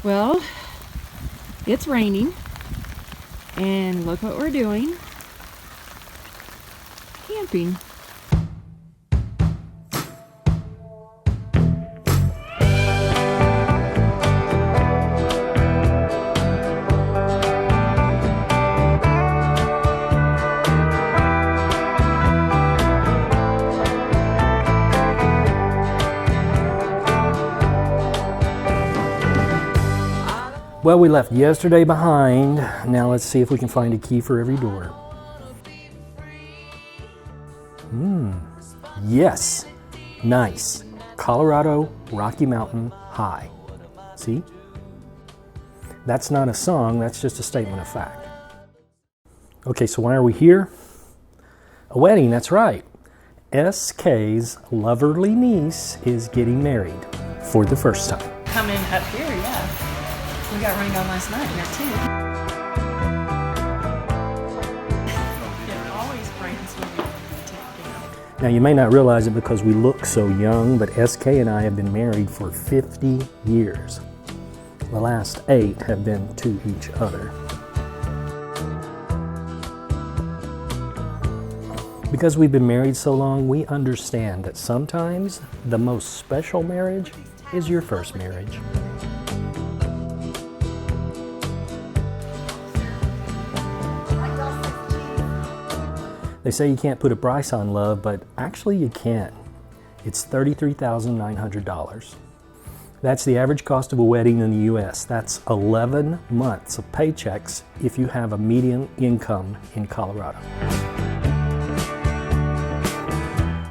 Well, it's raining, and look what we're doing. Camping. Well, we left yesterday behind. Now let's see if we can find a key for every door. Yes, nice. Colorado Rocky Mountain High. See? That's not a song, that's just a statement of fact. Okay, so why are we here? A wedding, that's right. SK's loverly niece is getting married for the first time. Coming up here, yeah. We got rained on last night here too. It always rains when we take down. Now you may not realize it because we look so young, but SK and I have been married for 50 years. The last 8 have been to each other. Because we've been married so long, we understand that sometimes the most special marriage is your first marriage. They say you can't put a price on love, but actually you can. It's $33,900. That's the average cost of a wedding in the US. That's 11 months of paychecks if you have a median income in Colorado.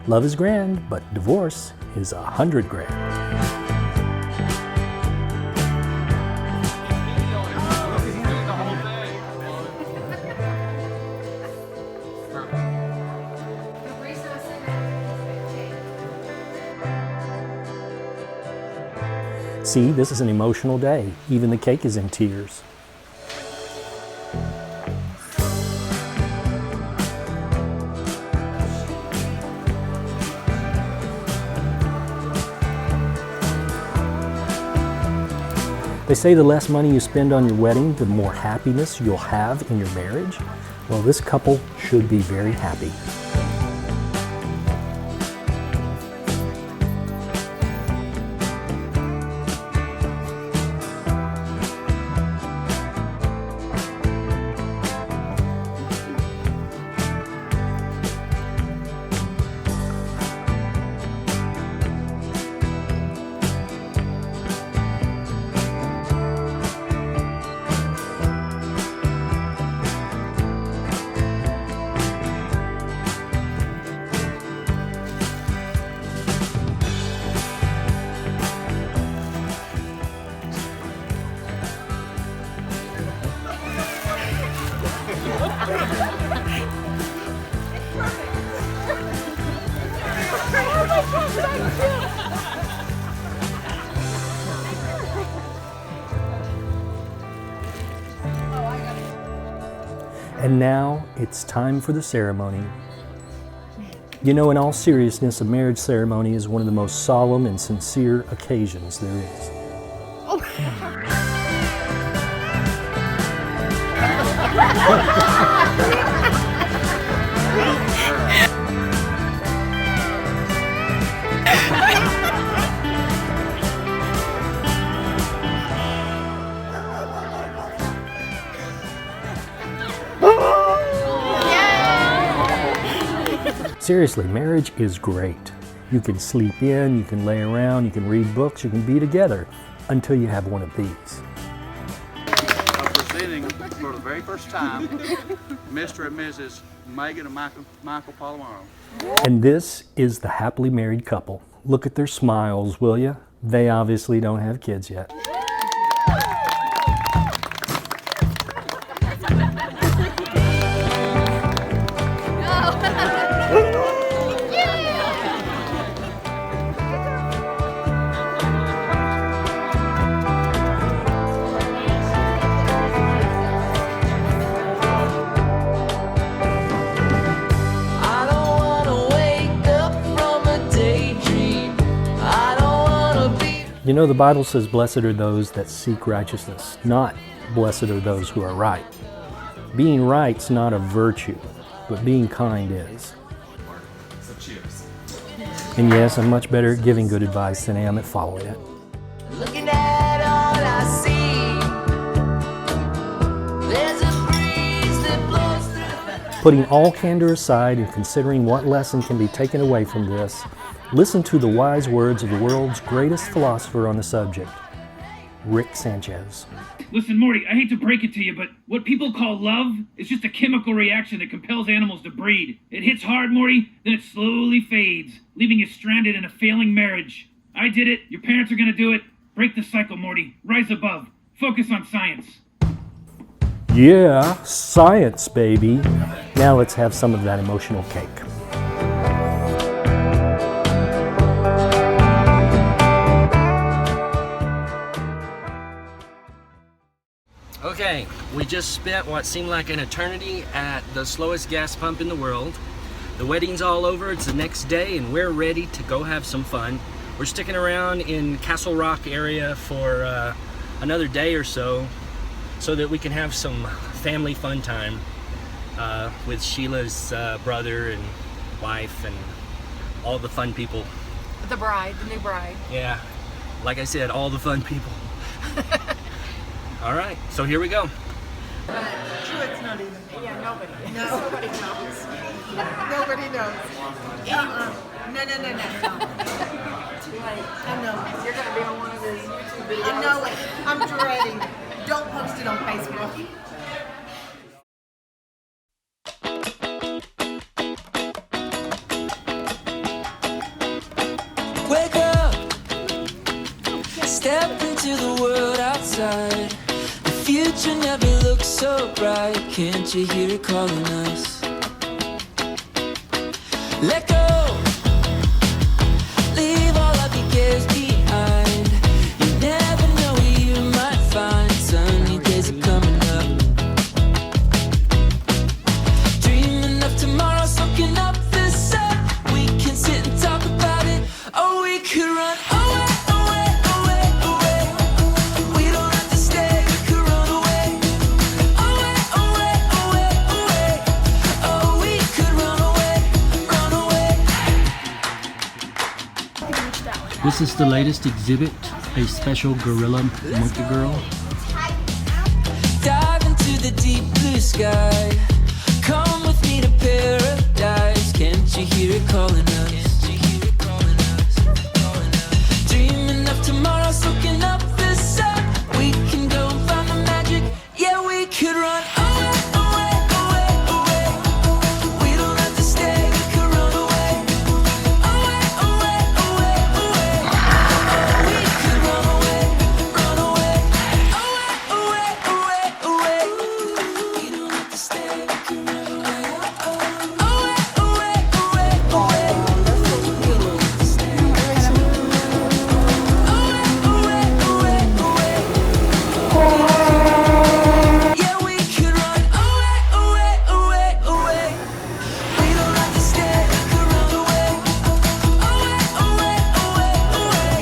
Love is grand, but divorce is 100 grand. See, this is an emotional day. Even the cake is in tears. They say the less money you spend on your wedding, the more happiness you'll have in your marriage. Well, this couple should be very happy. And now it's time for the ceremony. You know, in all seriousness, a marriage ceremony is one of the most solemn and sincere occasions there is. Seriously, marriage is great. You can sleep in, you can lay around, you can read books, you can be together until you have one of these. Presenting for the very first time, Mr. and Mrs. Megan and Michael Palomaro. And this is the happily married couple. Look at their smiles, will you? They obviously don't have kids yet. You know, the Bible says, blessed are those that seek righteousness, not blessed are those who are right. Being right's not a virtue, but being kind is. So cheers. And yes, I'm much better at giving good advice than I am at following it. Looking at all I see, there's a breeze that blows through. Putting all candor aside and considering what lesson can be taken away from this, listen to the wise words of the world's greatest philosopher on the subject, Rick Sanchez. Listen, Morty, I hate to break it to you, but what people call love is just a chemical reaction that compels animals to breed. It hits hard, Morty, then it slowly fades, leaving you stranded in a failing marriage. I did it. Your parents are gonna do it. Break the cycle, Morty. Rise above. Focus on science. Yeah, science, baby. Now let's have some of that emotional cake. Okay, we just spent what seemed like an eternity at the slowest gas pump in the world. The wedding's all over, it's the next day, and we're ready to go have some fun. We're sticking around in Castle Rock area for another day or so that we can have some family fun time with Sheila's brother and wife and all the fun people. The bride, the new bride. Yeah, like I said, all the fun people. All right, so here we go. It's not even. Yeah, nobody. No. Nobody knows. Nobody knows. No. I know. You're going to be on one of those YouTube videos. I know it. I'm dreading. Don't post it on Facebook. Wake up, step into the world outside. The future never looks so bright. Can't you hear it calling us? Let go, leave all of your cares behind. You never know where you might find. Sunny days are coming up. Dreaming of tomorrow, soaking up the sun. We can sit and talk about it, or we could run away, away, away, away. We don't have to stay, we could run away. Away, away, away, away. Oh, we could run away, run away. This is the latest exhibit, a special gorilla monkey girl. Dive into the deep blue sky. Come with me to paradise. Can't you hear it calling us? Dreaming of tomorrow, soaking up the sun. We can go and find the magic. Yeah, we could run away, away, away, away. We don't have to stay, we could run away. Away, away, away, away. We could run away, run away. Away, away, away, away. We don't have to stay, we could run away. Away, away, away, away. We don't have to stay. Yeah, we could run away, away, away, away. We don't have to stay, we could run away. Away, away, away, away.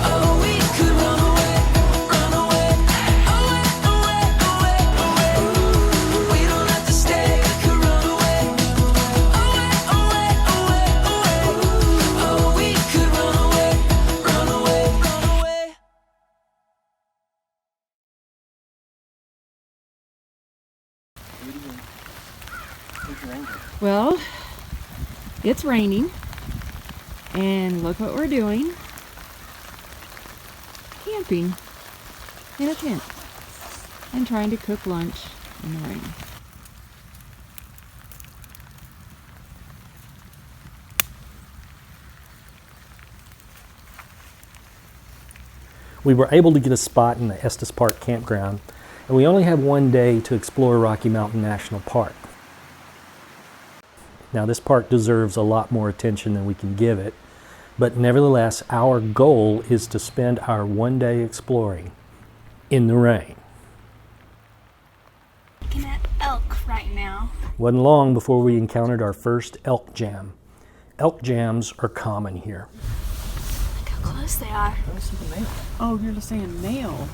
Oh, we could run away, run away. Away, away, away, away. We don't have to stay, we could run away. Away, away, away, away. Oh, we could run away, run away, run away. Well, it's raining, and look what we're doing. Camping in a tent and trying to cook lunch in the rain. We were able to get a spot in the Estes Park campground, and we only have one day to explore Rocky Mountain National Park. Now, this park deserves a lot more attention than we can give it, but nevertheless, our goal is to spend our one day exploring in the rain. Looking at elk right now. Wasn't long before we encountered our first elk jam. Elk jams are common here. Look how close close they are. Let me see the mail. Oh, you're just saying mail.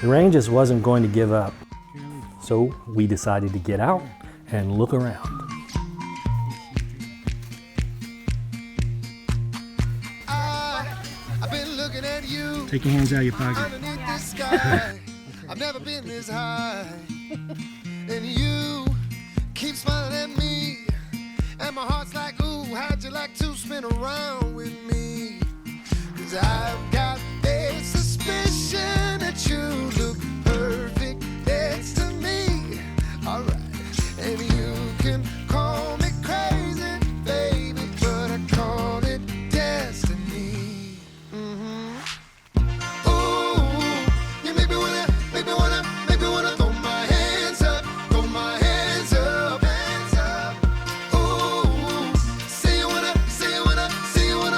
The rain just wasn't going to give up, so we decided to get out and look around. I've been looking at you. Take your hands out of your pocket. Underneath the sky. I've never been this high. And you keep smiling at me. And my heart's like, ooh, how'd you like to spin around with me? 'Cause I've got a suspicion that you look perfect next to me. Alright. And you can call me crazy, baby, but I call it destiny. Ooh, you make me wanna throw my hands up, hands up. Ooh, say you wanna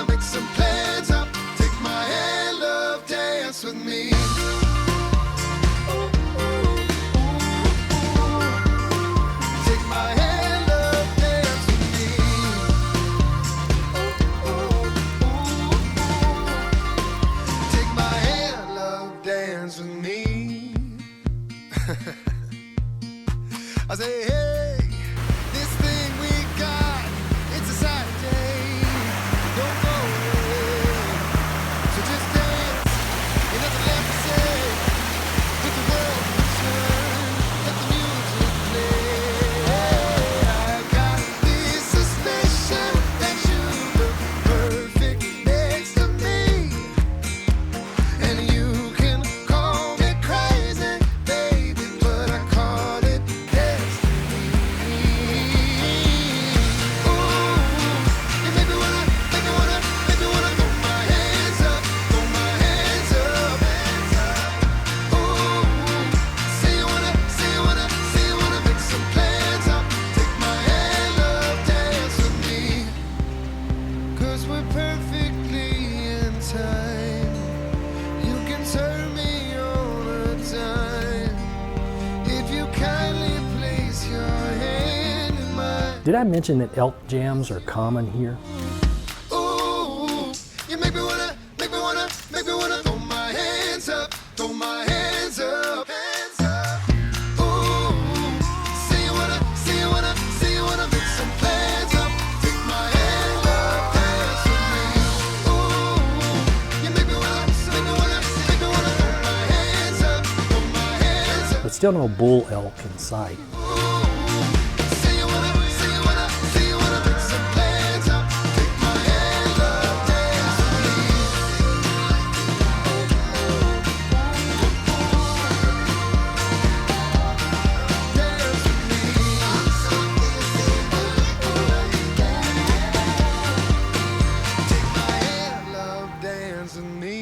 make some plans up. Take my hand, love, dance with me. Take my hand, love, dance with me. Take my hand, love, dance with me. I say, hey, this thing we got, it's a Saturday. Don't go away. So just dance, ain't nothing left to say. Let the world return, let the music play. I got this suspicion that you look perfect next to me. And you can call me crazy, baby, but I call it destiny. Ooh, you make me wanna throw my hands up, hands up. Ooh, say you wanna make some plans up. Take my hand, love, dance with me. 'Cause we're perfectly in time. You can turn me on a dime if you kindly place your hand in mine. Did I mention that elk jams are common here? Ooh, you make me wanna throw my hands up, hands up. Ooh, say you wanna make some plans up. Take my hand, love, dance with me. Ooh, you make me wanna throw my hands up, But still no bull elk in sight. Say you wanna make some plans up. Take my hand, love, dance with me. Dance with me. Take my hand, love, dance with me.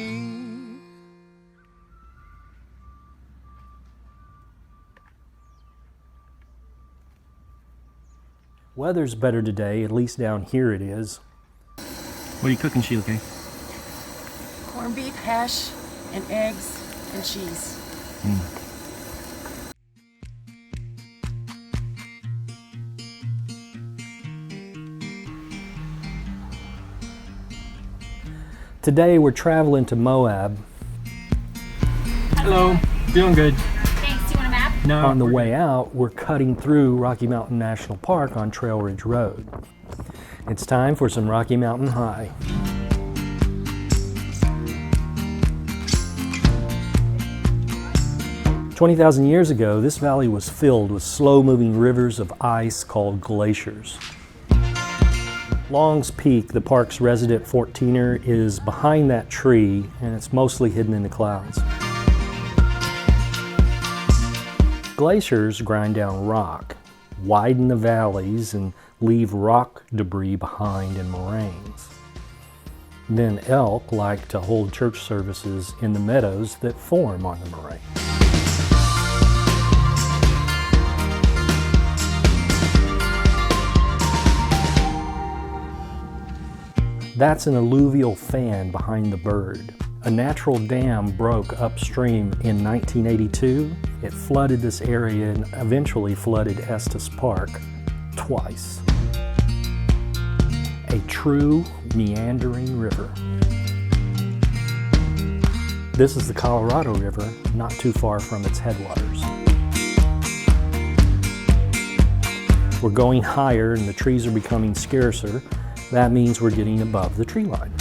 Weather's better today, at least down here it is. What are you cooking, Sheila Kay? Corned beef, hash, and eggs, and cheese. Today we're traveling to Moab. Hello, doing good. Thanks. Do you want a map? No, On the way out, we're cutting through Rocky Mountain National Park on Trail Ridge Road. It's time for some Rocky Mountain High. "20,000 years ago, this valley was filled with slow-moving rivers of ice called glaciers. Long's Peak, the park's resident 14er, is behind that tree, and it's mostly hidden in the clouds. Glaciers grind down rock, widen the valleys, and leave rock debris behind in moraines. Then elk like to hold church services in the meadows that form on the moraine. That's an alluvial fan behind the bird. A natural dam broke upstream in 1982. It flooded this area and eventually flooded Estes Park twice. A true meandering river. This is the Colorado River, not too far from its headwaters. We're going higher and the trees are becoming scarcer. That means we're getting above the tree line.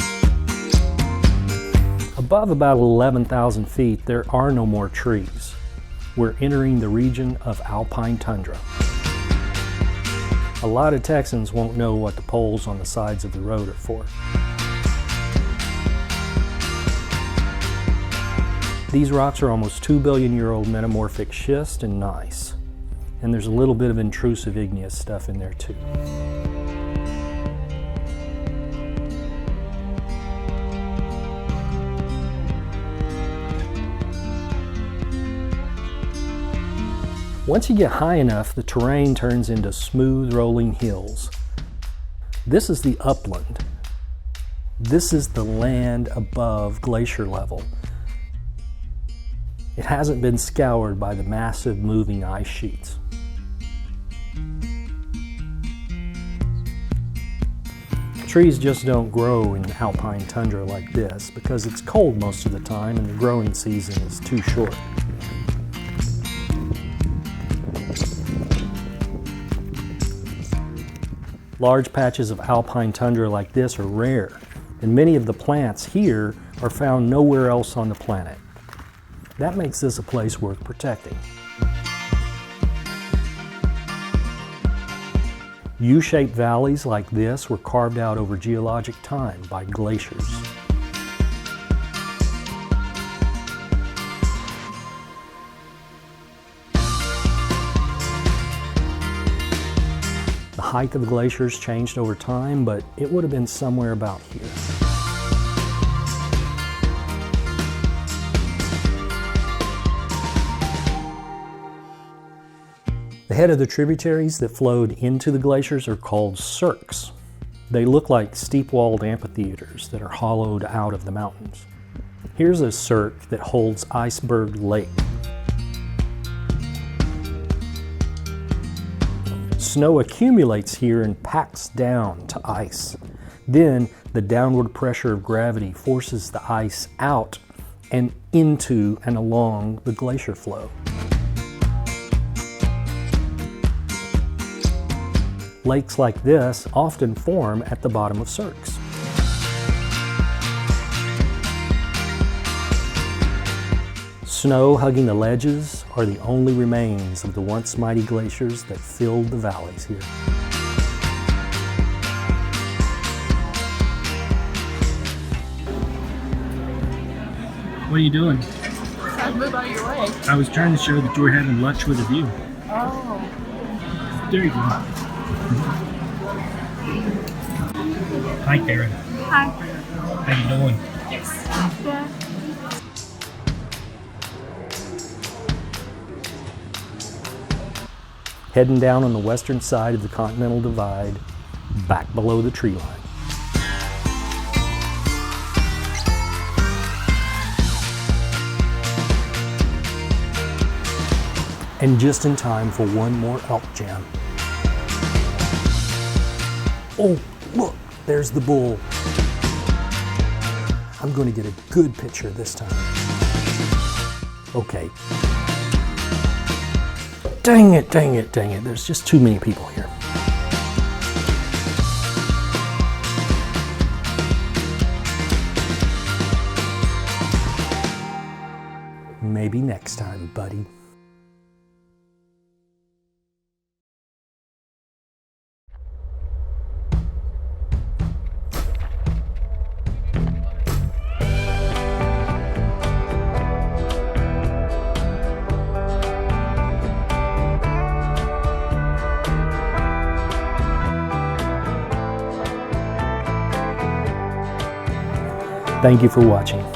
Above about 11,000 feet, there are no more trees. We're entering the region of alpine tundra. A lot of Texans won't know what the poles on the sides of the road are for. These rocks are almost 2 billion year old metamorphic schist and gneiss. And there's a little bit of intrusive igneous stuff in there too. Once you get high enough, the terrain turns into smooth rolling hills. This is the upland. This is the land above glacier level. It hasn't been scoured by the massive moving ice sheets. Trees just don't grow in alpine tundra like this because it's cold most of the time and the growing season is too short. Large patches of alpine tundra like this are rare, and many of the plants here are found nowhere else on the planet. That makes this a place worth protecting. U-shaped valleys like this were carved out over geologic time by glaciers. The height of the glaciers changed over time, but it would have been somewhere about here. The head of the tributaries that flowed into the glaciers are called cirques. They look like steep-walled amphitheaters that are hollowed out of the mountains. Here's a cirque that holds Iceberg Lake. Snow accumulates here and packs down to ice. Then the downward pressure of gravity forces the ice out and into and along the glacier flow. Lakes like this often form at the bottom of cirques. Snow hugging the ledges are the only remains of the once mighty glaciers that filled the valleys here. What are you doing? I'd move out of your way. I was trying to show that you were having lunch with a view. Oh. There you go. Hi, Karen. Hi. How you doing? Yeah. Heading down on the western side of the Continental Divide, back below the tree line. And just in time for one more elk jam. Oh, look, there's the bull. I'm going to get a good picture this time. Okay. Dang it, dang it, dang it. There's just too many people here. Maybe next time, buddy. Thank you for watching.